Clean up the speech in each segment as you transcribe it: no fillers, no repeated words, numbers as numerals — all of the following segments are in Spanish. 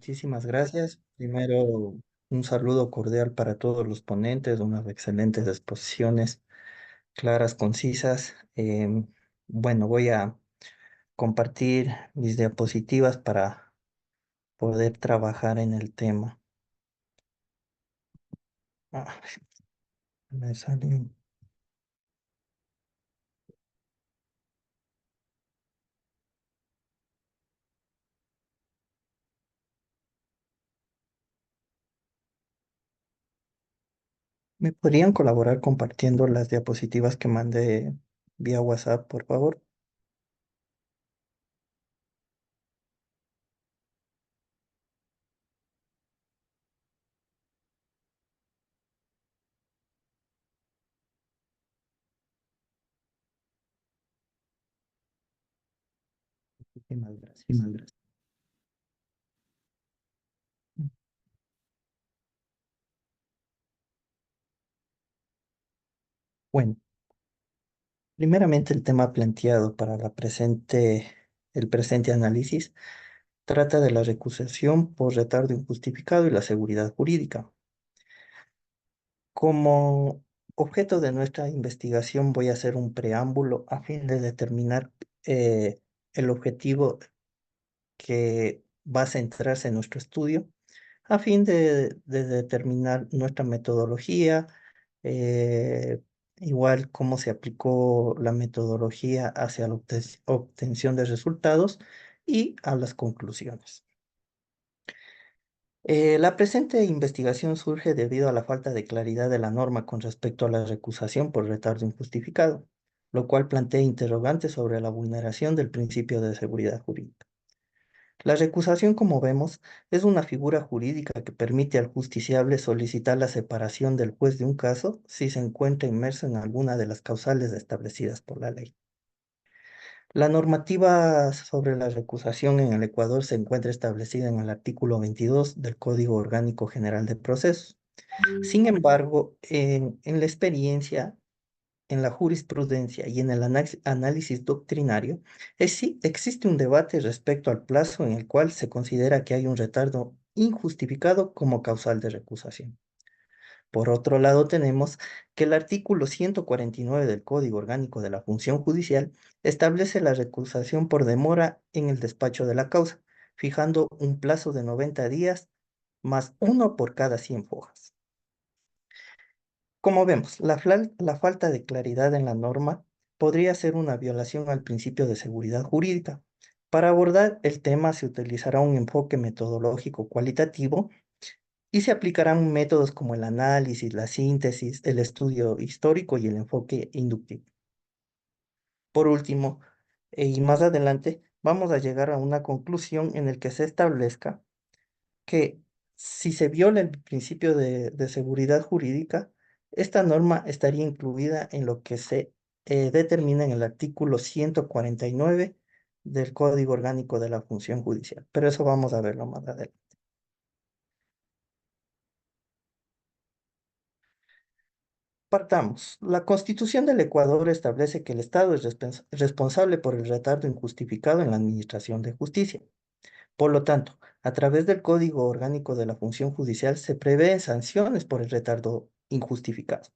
Muchísimas gracias. Primero, un saludo cordial para todos los ponentes, unas excelentes exposiciones, claras, concisas. Bueno, voy a compartir mis diapositivas para poder trabajar en el tema. Ah, me sale- ¿Me podrían colaborar compartiendo las diapositivas que mandé vía WhatsApp, por favor? Muchísimas gracias. Muchísimas gracias. Bueno, primeramente el tema planteado para el presente análisis trata de la recusación por retardo injustificado y la seguridad jurídica. Como objeto de nuestra investigación voy a hacer un preámbulo a fin de determinar eh, el objetivo que va a centrarse en nuestro estudio, a fin de determinar nuestra metodología, eh, igual cómo se aplicó la metodología hacia la obtención de resultados y a las conclusiones. La presente investigación surge debido a la falta de claridad de la norma con respecto a la recusación por retardo injustificado, lo cual plantea interrogantes sobre la vulneración del principio de seguridad jurídica. La recusación, como vemos, es una figura jurídica que permite al justiciable solicitar la separación del juez de un caso si se encuentra inmerso en alguna de las causales establecidas por la ley. La normativa sobre la recusación en el Ecuador se encuentra establecida en el artículo 22 del Código Orgánico General de Procesos. Sin embargo, en la experiencia, en la jurisprudencia y en el análisis doctrinario, sí existe un debate respecto al plazo en el cual se considera que hay un retardo injustificado como causal de recusación. Por otro lado, tenemos que el artículo 149 del Código Orgánico de la Función Judicial establece la recusación por demora en el despacho de la causa, fijando un plazo de 90 días más uno por cada 100 fojas. Como vemos, la falta de claridad en la norma podría ser una violación al principio de seguridad jurídica. Para abordar el tema se utilizará un enfoque metodológico cualitativo y se aplicarán métodos como el análisis, la síntesis, el estudio histórico y el enfoque inductivo. Por último, y más adelante, vamos a llegar a una conclusión en el que se establezca que si se viola el principio de seguridad jurídica, esta norma estaría incluida en lo que se determina en el artículo 149 del Código Orgánico de la Función Judicial. Pero eso vamos a verlo más adelante. Partamos. La Constitución del Ecuador establece que el Estado es responsable por el retardo injustificado en la administración de justicia. Por lo tanto, a través del Código Orgánico de la Función Judicial se prevén sanciones por el retardo injustificado.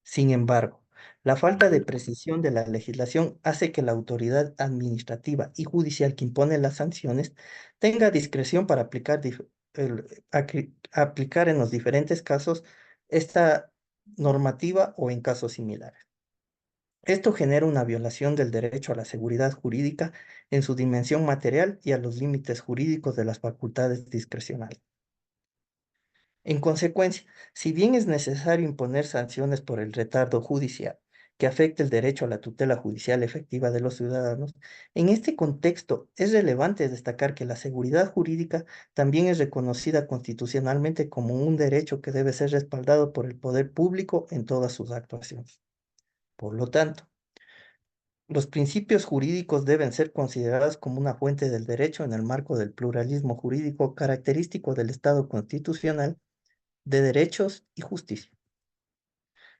Sin embargo, la falta de precisión de la legislación hace que la autoridad administrativa y judicial que impone las sanciones tenga discreción para aplicar en los diferentes casos esta normativa o en casos similares. Esto genera una violación del derecho a la seguridad jurídica en su dimensión material y a los límites jurídicos de las facultades discrecionales. En consecuencia, si bien es necesario imponer sanciones por el retardo judicial que afecte el derecho a la tutela judicial efectiva de los ciudadanos, en este contexto es relevante destacar que la seguridad jurídica también es reconocida constitucionalmente como un derecho que debe ser respaldado por el poder público en todas sus actuaciones. Por lo tanto, los principios jurídicos deben ser considerados como una fuente del derecho en el marco del pluralismo jurídico característico del Estado constitucional de derechos y justicia.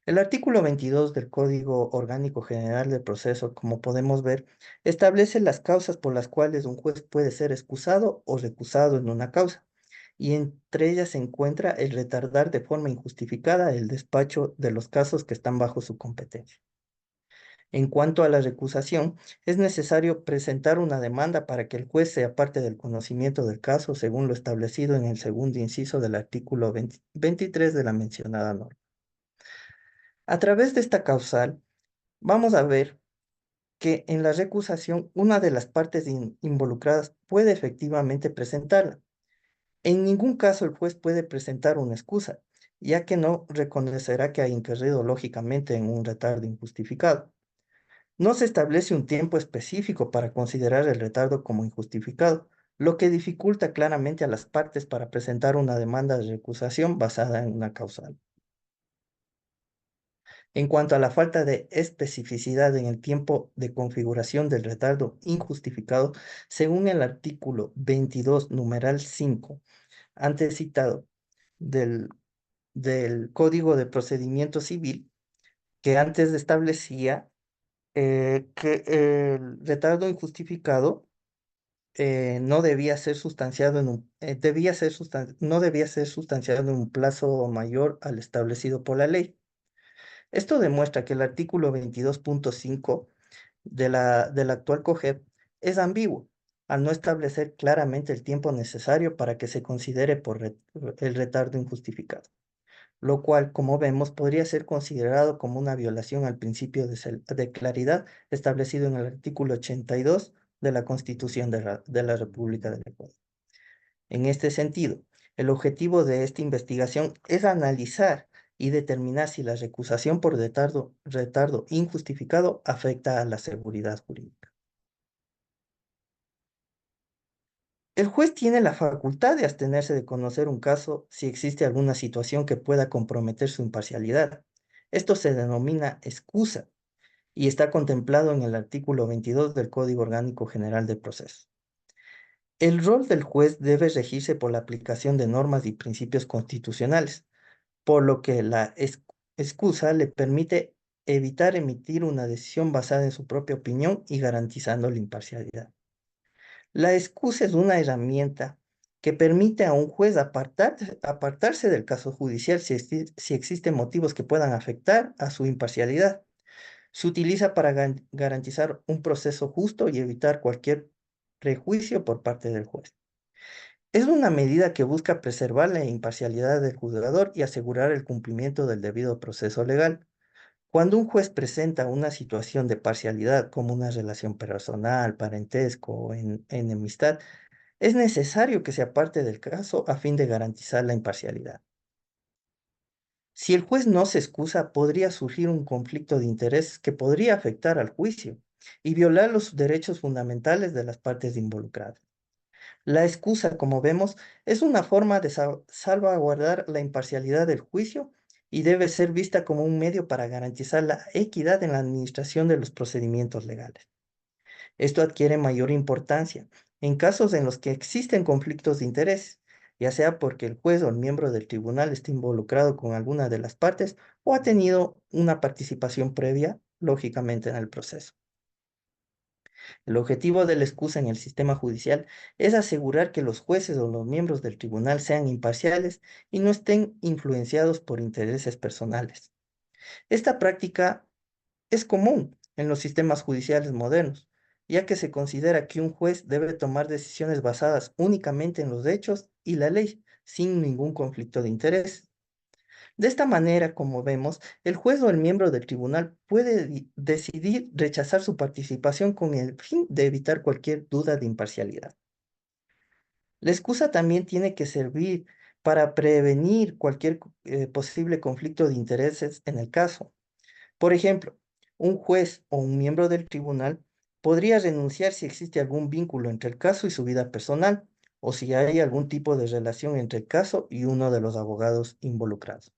El artículo 22 del Código Orgánico General del Proceso, como podemos ver, establece las causas por las cuales un juez puede ser excusado o recusado en una causa. y entre ellas se encuentra el retardar de forma injustificada el despacho de los casos que están bajo su competencia. En cuanto a la recusación, es necesario presentar una demanda para que el juez se aparte del conocimiento del caso según lo establecido en el segundo inciso del artículo 23 de la mencionada norma. A través de esta causal, vamos a ver que en la recusación una de las partes involucradas puede efectivamente presentarla. En ningún caso el juez puede presentar una excusa, ya que no reconocerá que ha incurrido lógicamente en un retardo injustificado. No se establece un tiempo específico para considerar el retardo como injustificado, lo que dificulta claramente a las partes para presentar una demanda de recusación basada en una causal. En cuanto a la falta de especificidad en el tiempo de configuración del retardo injustificado, según el artículo 22, numeral 5, antes citado del, del Código de Procedimiento Civil, que antes establecía que el retardo injustificado no debía ser sustanciado en un, no debía ser sustanciado en un plazo mayor al establecido por la ley. Esto demuestra que el artículo 22.5 del actual COGEP es ambiguo, al no establecer claramente el tiempo necesario para que se considere el retardo injustificado, lo cual, como vemos, podría ser considerado como una violación al principio de claridad establecido en el artículo 82 de la Constitución de la República del Ecuador. En este sentido, el objetivo de esta investigación es analizar y determinar si la recusación por retardo injustificado afecta a la seguridad jurídica. El juez tiene la facultad de abstenerse de conocer un caso si existe alguna situación que pueda comprometer su imparcialidad. Esto se denomina excusa y está contemplado en el artículo 22 del Código Orgánico General de Proceso. El rol del juez debe regirse por la aplicación de normas y principios constitucionales, por lo que la excusa le permite evitar emitir una decisión basada en su propia opinión y garantizando la imparcialidad. La excusa es una herramienta que permite a un juez apartarse del caso judicial si existen motivos que puedan afectar a su imparcialidad. Se utiliza para garantizar un proceso justo y evitar cualquier prejuicio por parte del juez. Es una medida que busca preservar la imparcialidad del juzgador y asegurar el cumplimiento del debido proceso legal. Cuando un juez presenta una situación de parcialidad como una relación personal, parentesco o enemistad, es necesario que se aparte del caso a fin de garantizar la imparcialidad. Si el juez no se excusa, podría surgir un conflicto de interés que podría afectar al juicio y violar los derechos fundamentales de las partes involucradas. La excusa, como vemos, es una forma de salvaguardar la imparcialidad del juicio y debe ser vista como un medio para garantizar la equidad en la administración de los procedimientos legales. Esto adquiere mayor importancia en casos en los que existen conflictos de interés, ya sea porque el juez o el miembro del tribunal está involucrado con alguna de las partes o ha tenido una participación previa, lógicamente, en el proceso. El objetivo de la excusa en el sistema judicial es asegurar que los jueces o los miembros del tribunal sean imparciales y no estén influenciados por intereses personales. Esta práctica es común en los sistemas judiciales modernos, ya que se considera que un juez debe tomar decisiones basadas únicamente en los hechos y la ley, sin ningún conflicto de interés. De esta manera, como vemos, el juez o el miembro del tribunal puede decidir rechazar su participación con el fin de evitar cualquier duda de imparcialidad. La excusa también tiene que servir para prevenir cualquier posible conflicto de intereses en el caso. Por ejemplo, un juez o un miembro del tribunal podría renunciar si existe algún vínculo entre el caso y su vida personal, o si hay algún tipo de relación entre el caso y uno de los abogados involucrados.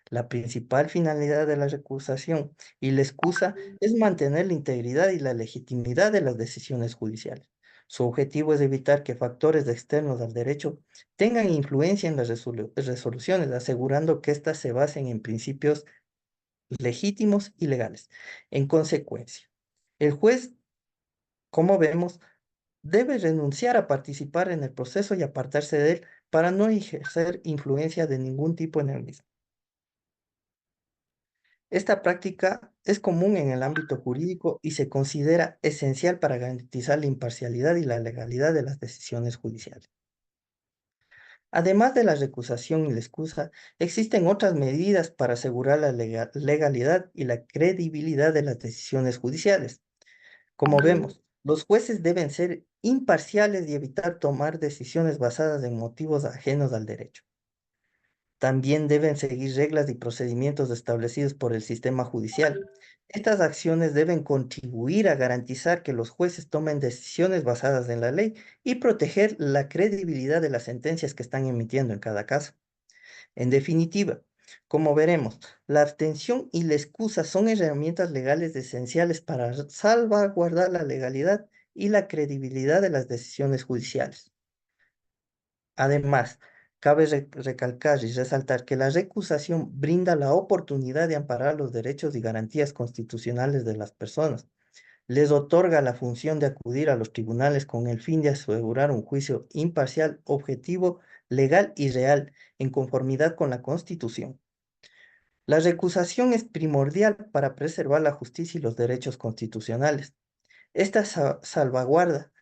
La principal finalidad de la recusación y la excusa es mantener la integridad y la legitimidad de las decisiones judiciales. Su objetivo es evitar que factores externos al derecho tengan influencia en las resoluciones, asegurando que éstas se basen en principios legítimos y legales. En consecuencia, el juez, como vemos, debe renunciar a participar en el proceso y apartarse de él para no ejercer influencia de ningún tipo en el mismo. Esta práctica es común en el ámbito jurídico y se considera esencial para garantizar la imparcialidad y la legalidad de las decisiones judiciales. Además de la recusación y la excusa, existen otras medidas para asegurar la legalidad y la credibilidad de las decisiones judiciales. Como vemos, los jueces deben ser imparciales y evitar tomar decisiones basadas en motivos ajenos al derecho. También deben seguir reglas y procedimientos establecidos por el sistema judicial. Estas acciones deben contribuir a garantizar que los jueces tomen decisiones basadas en la ley y proteger la credibilidad de las sentencias que están emitiendo en cada caso. En definitiva, como veremos, la abstención y la excusa son herramientas legales esenciales para salvaguardar la legalidad y la credibilidad de las decisiones judiciales. Además, cabe recalcar y resaltar que la recusación brinda la oportunidad de amparar los derechos y garantías constitucionales de las personas. Les otorga la función de acudir a los tribunales con el fin de asegurar un juicio imparcial, objetivo, legal y real, en conformidad con la Constitución. La recusación es primordial para preservar la justicia y los derechos constitucionales. Esta salvaguarda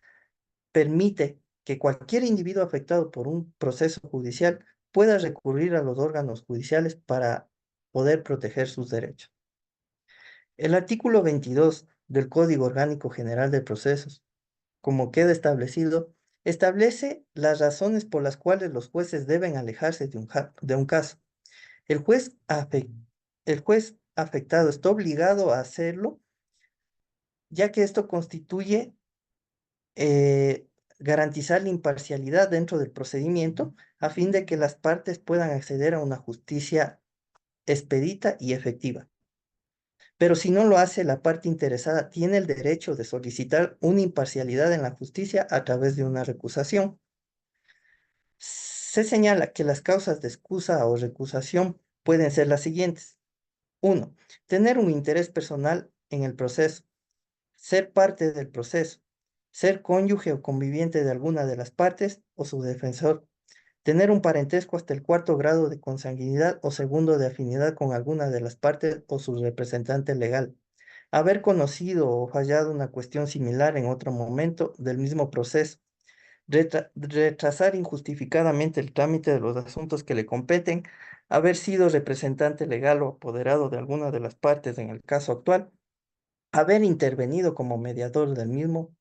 permite que cualquier individuo afectado por un proceso judicial pueda recurrir a los órganos judiciales para poder proteger sus derechos. El artículo 22 del Código Orgánico General de Procesos, como queda establecido, establece las razones por las cuales los jueces deben alejarse de un caso. El juez, el juez afectado está obligado a hacerlo, ya que esto constituye eh, garantizar la imparcialidad dentro del procedimiento a fin de que las partes puedan acceder a una justicia expedita y efectiva. Pero si no lo hace, la parte interesada tiene el derecho de solicitar una imparcialidad en la justicia a través de una recusación. Se señala que las causas de excusa o recusación pueden ser las siguientes. 1. Tener un interés personal en el proceso. Ser parte del proceso, ser cónyuge o conviviente de alguna de las partes o su defensor, tener un parentesco hasta el cuarto grado de consanguinidad o segundo de afinidad con alguna de las partes o su representante legal, haber conocido o fallado una cuestión similar en otro momento del mismo proceso, retrasar injustificadamente el trámite de los asuntos que le competen, haber sido representante legal o apoderado de alguna de las partes en el caso actual, haber intervenido como mediador del mismo,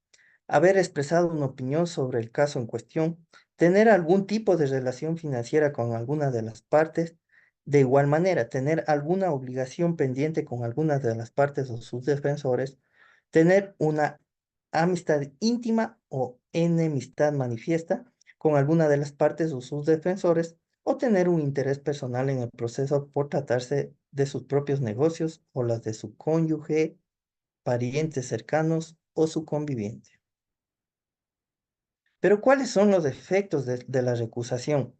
haber expresado una opinión sobre el caso en cuestión, tener algún tipo de relación financiera con alguna de las partes, de igual manera, tener alguna obligación pendiente con alguna de las partes o sus defensores, tener una amistad íntima o enemistad manifiesta con alguna de las partes o sus defensores, o tener un interés personal en el proceso por tratarse de sus propios negocios o las de su cónyuge, parientes cercanos o su conviviente. Pero ¿cuáles son los efectos de la recusación?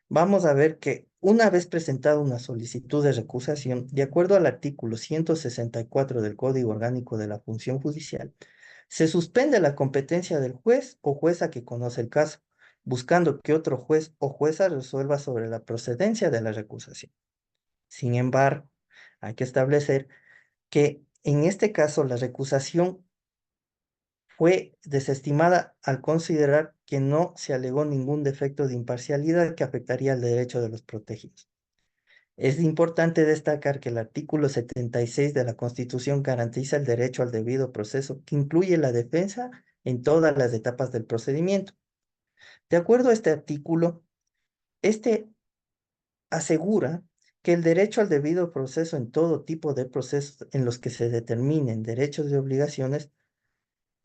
Vamos a ver que una vez presentada una solicitud de recusación, de acuerdo al artículo 164 del Código Orgánico de la Función Judicial, se suspende la competencia del juez o jueza que conoce el caso, buscando que otro juez o jueza resuelva sobre la procedencia de la recusación. Sin embargo, hay que establecer que en este caso la recusación fue desestimada al considerar que no se alegó ningún defecto de imparcialidad que afectaría el derecho de los protegidos. Es importante destacar que el artículo 76 de la Constitución garantiza el derecho al debido proceso, que incluye la defensa en todas las etapas del procedimiento. De acuerdo a este artículo, este asegura que el derecho al debido proceso en todo tipo de procesos en los que se determinen derechos y obligaciones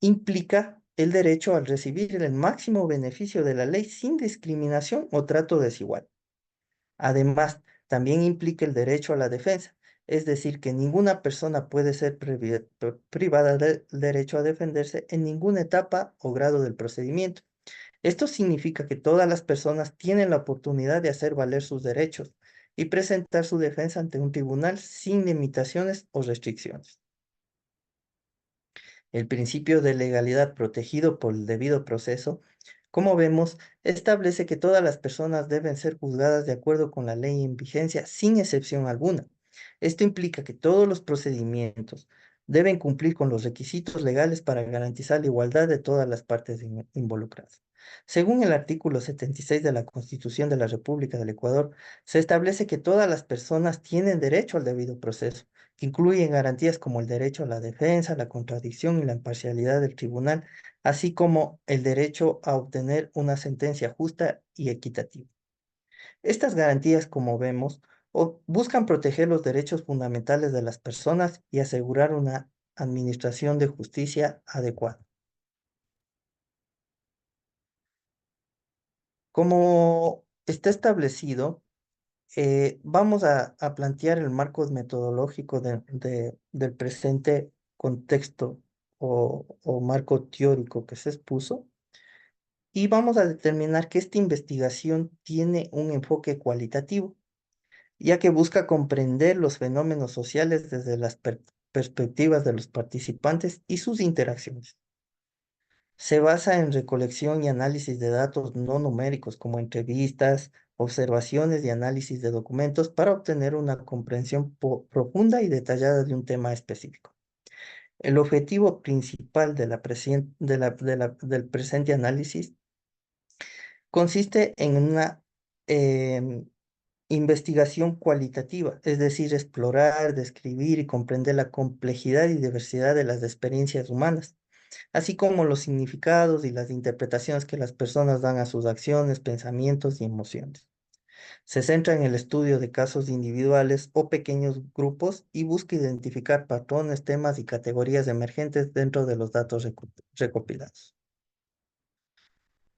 implica el derecho al recibir el máximo beneficio de la ley sin discriminación o trato desigual. Además, también implica el derecho a la defensa, es decir, que ninguna persona puede ser privada del derecho a defenderse en ninguna etapa o grado del procedimiento. Esto significa que todas las personas tienen la oportunidad de hacer valer sus derechos y presentar su defensa ante un tribunal sin limitaciones o restricciones. El principio de legalidad protegido por el debido proceso Como vemos, establece que todas las personas deben ser juzgadas de acuerdo con la ley en vigencia, sin excepción alguna. Esto implica que todos los procedimientos deben cumplir con los requisitos legales para garantizar la igualdad de todas las partes involucradas. Según el artículo 76 de la Constitución de la República del Ecuador, se establece que todas las personas tienen derecho al debido proceso, que incluyen garantías como el derecho a la defensa, la contradicción y la imparcialidad del tribunal, así como el derecho a obtener una sentencia justa y equitativa. Estas garantías, como vemos, buscan proteger los derechos fundamentales de las personas y asegurar una administración de justicia adecuada. Como está establecido, vamos a plantear el marco metodológico del presente contexto o marco teórico que se expuso. Y vamos a determinar que esta investigación tiene un enfoque cualitativo, ya que busca comprender los fenómenos sociales desde las perspectivas de los participantes y sus interacciones. Se basa en recolección y análisis de datos no numéricos como entrevistas, observaciones y análisis de documentos para obtener una comprensión profunda y detallada de un tema específico. El objetivo principal del presente análisis consiste en una em, investigación cualitativa, es decir, explorar, describir y comprender la complejidad y diversidad de las experiencias humanas, así como los significados y las interpretaciones que las personas dan a sus acciones, pensamientos y emociones. Se centra en el estudio de casos individuales o pequeños grupos y busca identificar patrones, temas y categorías emergentes dentro de los datos recopilados.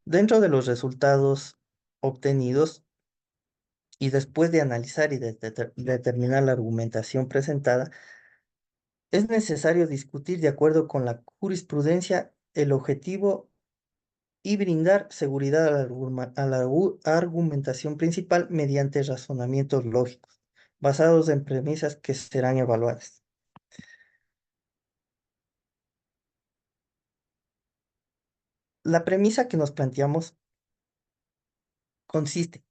Dentro de los resultados obtenidos, y después de analizar y determinar la argumentación presentada, es necesario discutir de acuerdo con la jurisprudencia el objetivo y brindar seguridad a la argumentación principal mediante razonamientos lógicos, basados en premisas que serán evaluadas. La premisa que nos planteamos consiste,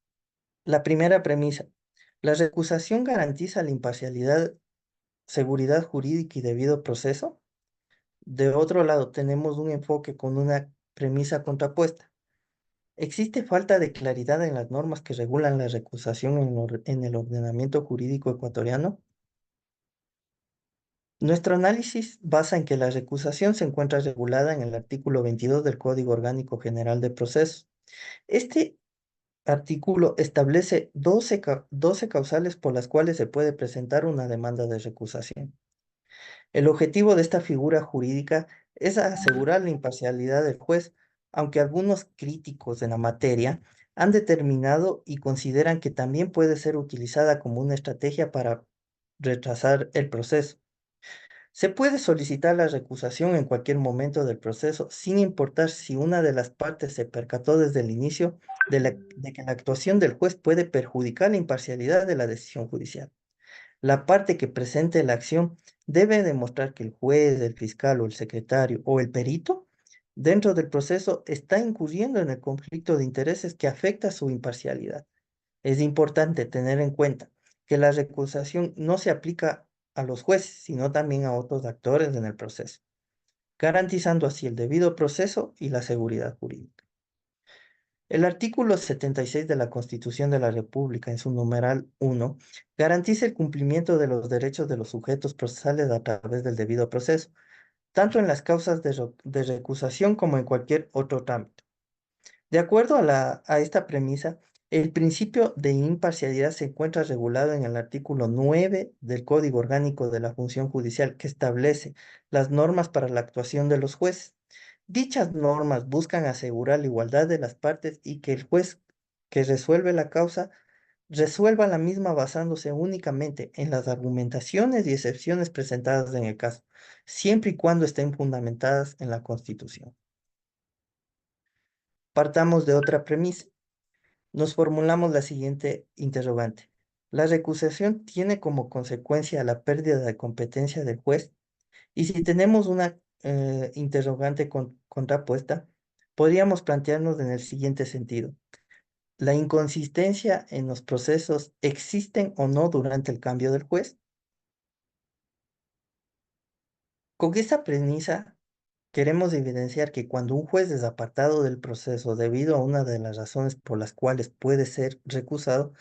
la primera premisa, la recusación garantiza la imparcialidad, seguridad jurídica y debido proceso. De otro lado, tenemos un enfoque con una premisa contrapuesta. ¿Existe falta de claridad en las normas que regulan la recusación en el ordenamiento jurídico ecuatoriano? Nuestro análisis basa en que la recusación se encuentra regulada en el artículo 22 del Código Orgánico General de Procesos. Este artículo establece 12 causales por las cuales se puede presentar una demanda de recusación. El objetivo de esta figura jurídica es asegurar la imparcialidad del juez, aunque algunos críticos de la materia han determinado y consideran que también puede ser utilizada como una estrategia para retrasar el proceso. Se puede solicitar la recusación en cualquier momento del proceso, sin importar si una de las partes se percató desde el inicio de que la actuación del juez puede perjudicar la imparcialidad de la decisión judicial. La parte que presente la acción debe demostrar que el juez, el fiscal o el secretario o el perito dentro del proceso está incurriendo en el conflicto de intereses que afecta su imparcialidad. Es importante tener en cuenta que la recusación no se aplica a los jueces, sino también a otros actores en el proceso, garantizando así el debido proceso y la seguridad jurídica. El artículo 76 de la Constitución de la República, en su numeral 1, garantiza el cumplimiento de los derechos de los sujetos procesales a través del debido proceso, tanto en las causas de recusación como en cualquier otro trámite. De acuerdo a esta premisa, el principio de imparcialidad se encuentra regulado en el artículo 9 del Código Orgánico de la Función Judicial, que establece las normas para la actuación de los jueces. Dichas normas buscan asegurar la igualdad de las partes y que el juez que resuelve la causa resuelva la misma basándose únicamente en las argumentaciones y excepciones presentadas en el caso, siempre y cuando estén fundamentadas en la Constitución. Partamos de otra premisa. Nos formulamos la siguiente interrogante. ¿La recusación tiene como consecuencia la pérdida de competencia del juez? Y si tenemos una interrogante contrapuesta, podríamos plantearnos en el siguiente sentido. ¿La inconsistencia en los procesos existen o no durante el cambio del juez? Con esta premisa, queremos evidenciar que cuando un juez es apartado del proceso debido a una de las razones por las cuales puede ser recusado,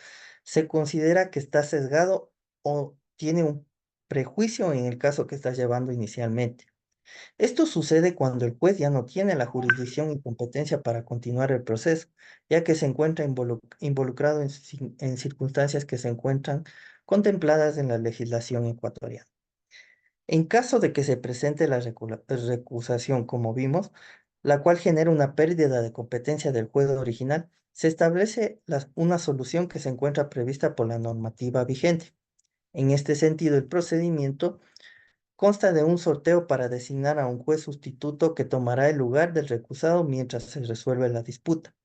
se considera que está sesgado o tiene un prejuicio en el caso que está llevando inicialmente. Esto sucede cuando el juez ya no tiene la jurisdicción y competencia para continuar el proceso, ya que se encuentra involucrado en circunstancias que se encuentran contempladas en la legislación ecuatoriana. En caso de que se presente la recusación, como vimos, la cual genera una pérdida de competencia del juez original, se establece una solución que se encuentra prevista por la normativa vigente. En este sentido, el procedimiento consta de un sorteo para designar a un juez sustituto que tomará el lugar del recusado mientras se resuelve la disputa.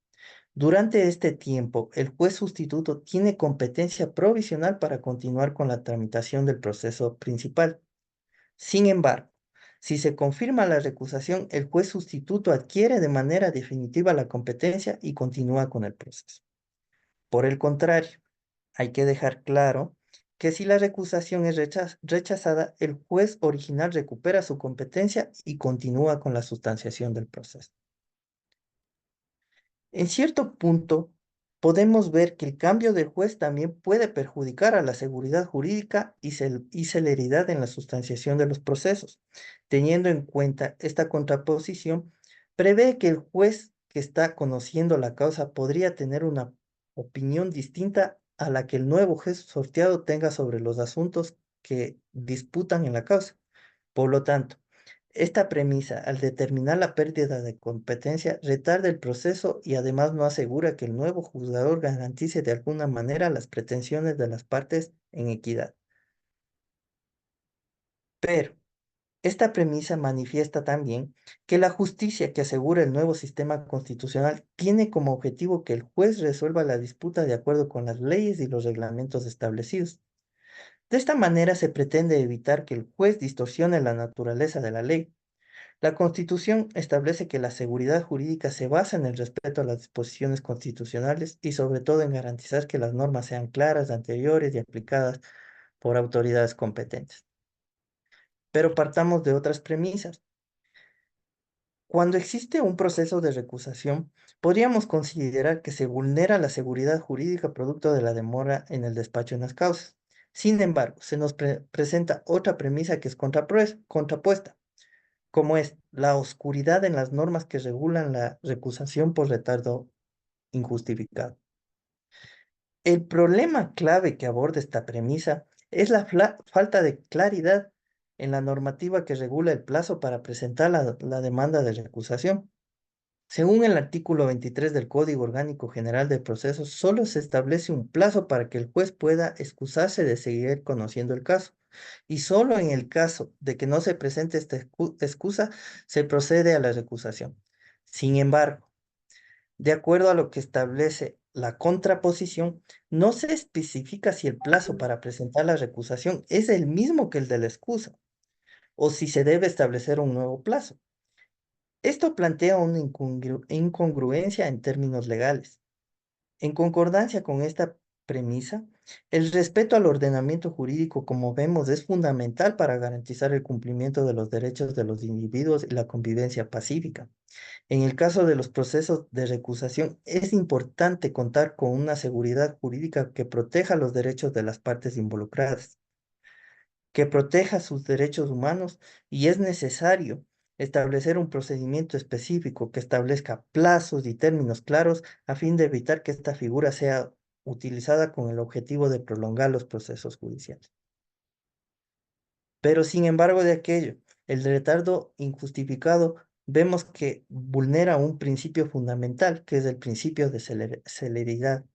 Durante este tiempo, el juez sustituto tiene competencia provisional para continuar con la tramitación del proceso principal. Sin embargo, si se confirma la recusación, el juez sustituto adquiere de manera definitiva la competencia y continúa con el proceso. Por el contrario, hay que dejar claro que si la recusación es rechazada, el juez original recupera su competencia y continúa con la sustanciación del proceso. En cierto punto, podemos ver que el cambio del juez también puede perjudicar a la seguridad jurídica y celeridad en la sustanciación de los procesos. Teniendo en cuenta esta contraposición, prevé que el juez que está conociendo la causa podría tener una opinión distinta a la que el nuevo juez sorteado tenga sobre los asuntos que disputan en la causa. Por lo tanto, esta premisa, al determinar la pérdida de competencia, retarda el proceso y además no asegura que el nuevo juzgador garantice de alguna manera las pretensiones de las partes en equidad. Pero esta premisa manifiesta también que la justicia que asegura el nuevo sistema constitucional tiene como objetivo que el juez resuelva la disputa de acuerdo con las leyes y los reglamentos establecidos. De esta manera se pretende evitar que el juez distorsione la naturaleza de la ley. La Constitución establece que la seguridad jurídica se basa en el respeto a las disposiciones constitucionales y sobre todo en garantizar que las normas sean claras, anteriores y aplicadas por autoridades competentes. Pero partamos de otras premisas. Cuando existe un proceso de recusación, podríamos considerar que se vulnera la seguridad jurídica producto de la demora en el despacho en las causas. Sin embargo, se nos presenta otra premisa que es contrapuesta, como es la oscuridad en las normas que regulan la recusación por retardo injustificado. El problema clave que aborda esta premisa es la falta de claridad en la normativa que regula el plazo para presentar la demanda de recusación. Según el artículo 23 del Código Orgánico General de Procesos, solo se establece un plazo para que el juez pueda excusarse de seguir conociendo el caso. Y solo en el caso de que no se presente esta excusa, se procede a la recusación. Sin embargo, de acuerdo a lo que establece la contraposición, no se especifica si el plazo para presentar la recusación es el mismo que el de la excusa o si se debe establecer un nuevo plazo. Esto plantea una incongruencia en términos legales. En concordancia con esta premisa, el respeto al ordenamiento jurídico, como vemos, es fundamental para garantizar el cumplimiento de los derechos de los individuos y la convivencia pacífica. En el caso de los procesos de recusación, es importante contar con una seguridad jurídica que proteja los derechos de las partes involucradas, que proteja sus derechos humanos y es necesario establecer un procedimiento específico que establezca plazos y términos claros a fin de evitar que esta figura sea utilizada con el objetivo de prolongar los procesos judiciales. Pero sin embargo de aquello, el retardo injustificado vemos que vulnera un principio fundamental, que es el principio de celeridad.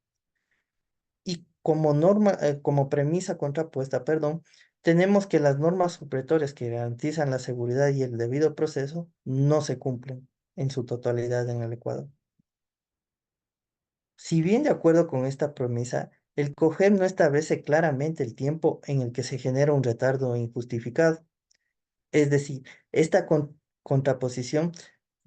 Y como norma, como premisa contrapuesta, perdón, tenemos que las normas supletorias que garantizan la seguridad y el debido proceso no se cumplen en su totalidad en el Ecuador. Si bien de acuerdo con esta premisa, el COGEP no establece claramente el tiempo en el que se genera un retardo injustificado. Es decir, esta contraposición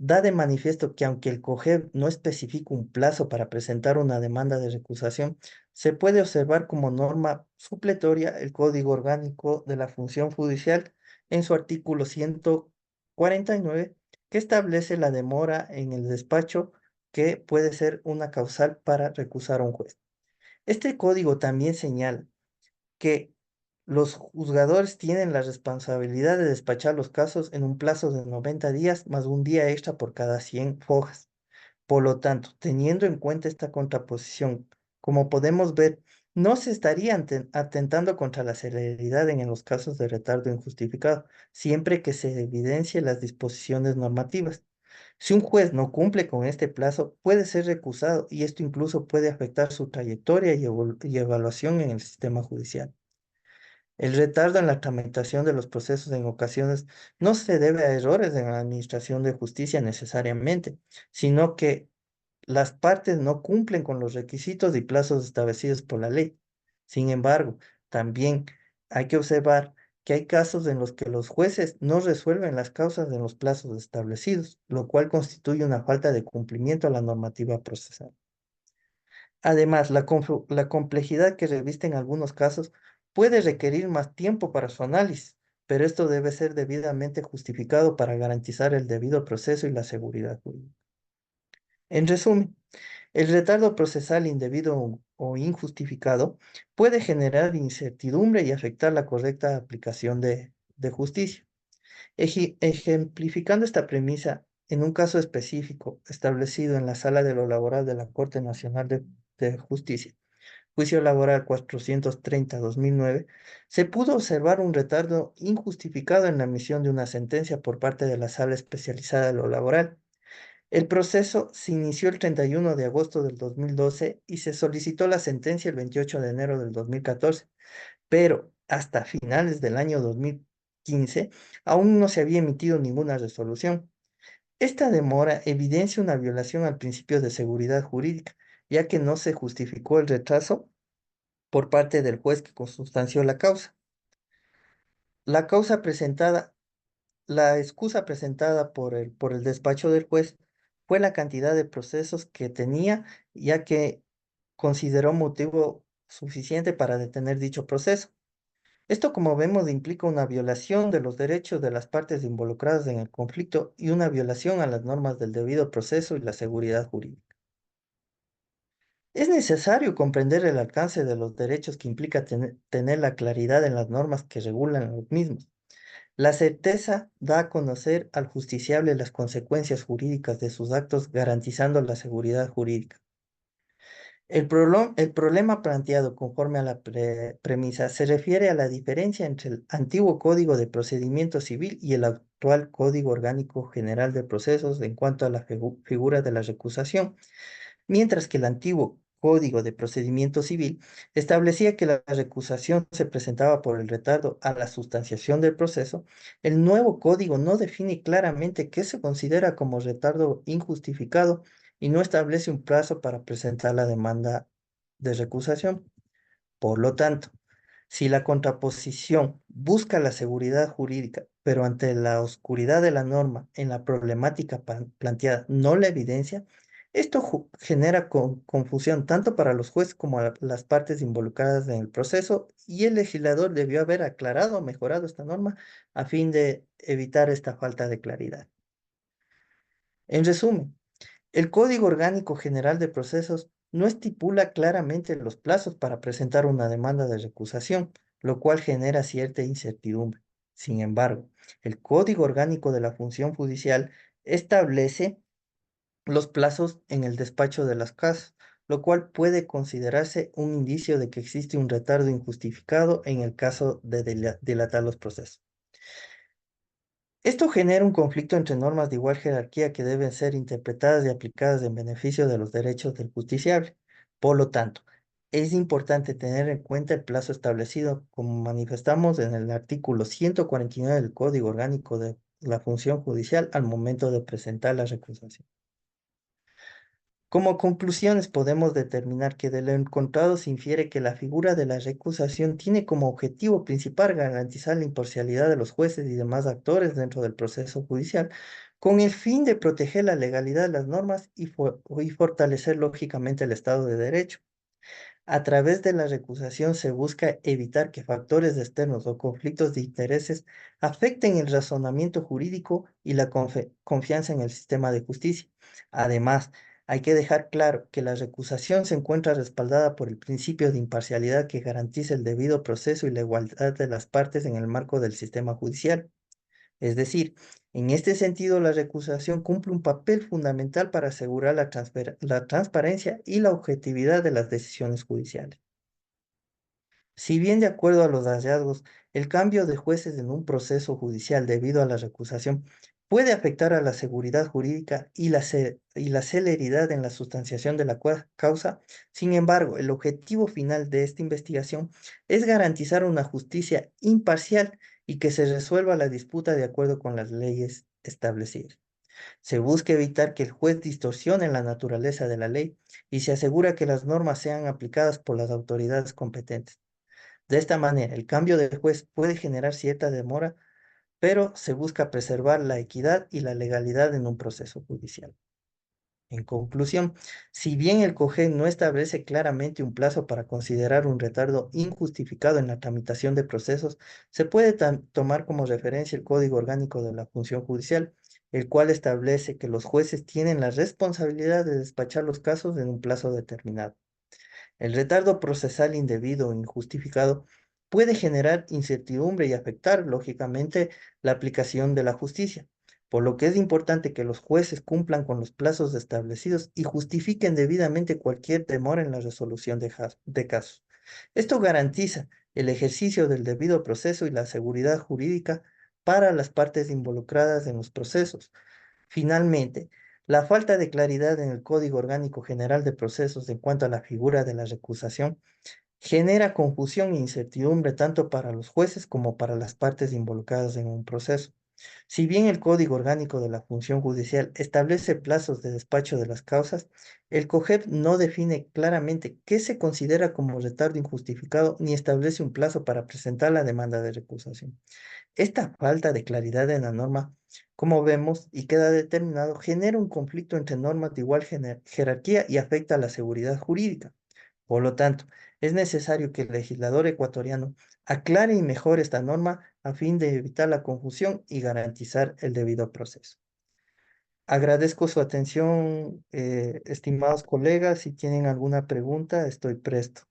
da de manifiesto que aunque el COGEB no especifica un plazo para presentar una demanda de recusación, se puede observar como norma supletoria el Código Orgánico de la Función Judicial en su artículo 149, que establece la demora en el despacho que puede ser una causal para recusar a un juez. Este código también señala que los juzgadores tienen la responsabilidad de despachar los casos en un plazo de 90 días más un día extra por cada 100 fojas. Por lo tanto, teniendo en cuenta esta contraposición, como podemos ver, no se estaría atentando contra la celeridad en los casos de retardo injustificado, siempre que se evidencie las disposiciones normativas. Si un juez no cumple con este plazo, puede ser recusado y esto incluso puede afectar su trayectoria y evaluación en el sistema judicial. El retardo en la tramitación de los procesos en ocasiones no se debe a errores en la administración de justicia necesariamente, sino que las partes no cumplen con los requisitos y plazos establecidos por la ley. Sin embargo, también hay que observar que hay casos en los que los jueces no resuelven las causas en los plazos establecidos, lo cual constituye una falta de cumplimiento a la normativa procesal. Además, la complejidad que reviste en algunos casos puede requerir más tiempo para su análisis, pero esto debe ser debidamente justificado para garantizar el debido proceso y la seguridad jurídica. En resumen, el retardo procesal indebido o injustificado puede generar incertidumbre y afectar la correcta aplicación de justicia. Ejemplificando esta premisa, en un caso específico establecido en la Sala de lo Laboral de la Corte Nacional de Justicia, Juicio Laboral 430-2009, se pudo observar un retardo injustificado en la emisión de una sentencia por parte de la Sala Especializada de lo Laboral. El proceso se inició el 31 de agosto del 2012 y se solicitó la sentencia el 28 de enero del 2014, pero hasta finales del año 2015 aún no se había emitido ninguna resolución. Esta demora evidencia una violación al principio de seguridad jurídica, ya que no se justificó el retraso por parte del juez que consustanció la causa. La causa presentada La excusa presentada por el despacho del juez fue la cantidad de procesos que tenía, ya que consideró motivo suficiente para detener dicho proceso. Esto, como vemos, implica una violación de los derechos de las partes involucradas en el conflicto y una violación a las normas del debido proceso y la seguridad jurídica. Es necesario comprender el alcance de los derechos que implica tener la claridad en las normas que regulan los mismos. La certeza da a conocer al justiciable las consecuencias jurídicas de sus actos, garantizando la seguridad jurídica. El problema planteado conforme a la premisa se refiere a la diferencia entre el antiguo Código de Procedimiento Civil y el actual Código Orgánico General de Procesos en cuanto a la figura de la recusación. Mientras que el antiguo Código de Procedimiento Civil establecía que la recusación se presentaba por el retardo a la sustanciación del proceso, el nuevo código no define claramente qué se considera como retardo injustificado y no establece un plazo para presentar la demanda de recusación. Por lo tanto, si la contraposición busca la seguridad jurídica, pero ante la oscuridad de la norma en la problemática planteada no la evidencia, esto genera confusión tanto para los jueces como a las partes involucradas en el proceso y el legislador debió haber aclarado o mejorado esta norma a fin de evitar esta falta de claridad. En resumen, el Código Orgánico General de Procesos no estipula claramente los plazos para presentar una demanda de recusación, lo cual genera cierta incertidumbre. Sin embargo, el Código Orgánico de la Función Judicial establece los plazos en el despacho de las casas, lo cual puede considerarse un indicio de que existe un retardo injustificado en el caso de dilatar los procesos. Esto genera un conflicto entre normas de igual jerarquía que deben ser interpretadas y aplicadas en beneficio de los derechos del justiciable. Por lo tanto, es importante tener en cuenta el plazo establecido, como manifestamos en el artículo 149 del Código Orgánico de la Función Judicial al momento de presentar la recusación. Como conclusiones podemos determinar que de lo encontrado se infiere que la figura de la recusación tiene como objetivo principal garantizar la imparcialidad de los jueces y demás actores dentro del proceso judicial, con el fin de proteger la legalidad de las normas y fortalecer lógicamente el Estado de Derecho. A través de la recusación se busca evitar que factores externos o conflictos de intereses afecten el razonamiento jurídico y la confianza en el sistema de justicia. Además, hay que dejar claro que la recusación se encuentra respaldada por el principio de imparcialidad que garantiza el debido proceso y la igualdad de las partes en el marco del sistema judicial. Es decir, en este sentido, la recusación cumple un papel fundamental para asegurar la transparencia y la objetividad de las decisiones judiciales. Si bien de acuerdo a los hallazgos, el cambio de jueces en un proceso judicial debido a la recusación puede afectar a la seguridad jurídica y la celeridad en la sustanciación de la causa, sin embargo, el objetivo final de esta investigación es garantizar una justicia imparcial y que se resuelva la disputa de acuerdo con las leyes establecidas. Se busca evitar que el juez distorsione la naturaleza de la ley y se asegura que las normas sean aplicadas por las autoridades competentes. De esta manera, el cambio de juez puede generar cierta demora, pero se busca preservar la equidad y la legalidad en un proceso judicial. En conclusión, si bien el COGEN no establece claramente un plazo para considerar un retardo injustificado en la tramitación de procesos, se puede tomar como referencia el Código Orgánico de la Función Judicial, el cual establece que los jueces tienen la responsabilidad de despachar los casos en un plazo determinado. El retardo procesal indebido o injustificado puede generar incertidumbre y afectar, lógicamente, la aplicación de la justicia, por lo que es importante que los jueces cumplan con los plazos establecidos y justifiquen debidamente cualquier demora en la resolución de casos. Esto garantiza el ejercicio del debido proceso y la seguridad jurídica para las partes involucradas en los procesos. Finalmente, la falta de claridad en el Código Orgánico General de Procesos en cuanto a la figura de la recusación genera confusión e incertidumbre tanto para los jueces como para las partes involucradas en un proceso. Si bien el Código Orgánico de la Función Judicial establece plazos de despacho de las causas, el COGEP no define claramente qué se considera como retardo injustificado ni establece un plazo para presentar la demanda de recusación. Esta falta de claridad en la norma, como vemos y queda determinado, genera un conflicto entre normas de igual jerarquía y afecta a la seguridad jurídica. Por lo tanto, es necesario que el legislador ecuatoriano aclare y mejore esta norma a fin de evitar la confusión y garantizar el debido proceso. Agradezco su atención, estimados colegas. Si tienen alguna pregunta, estoy presto.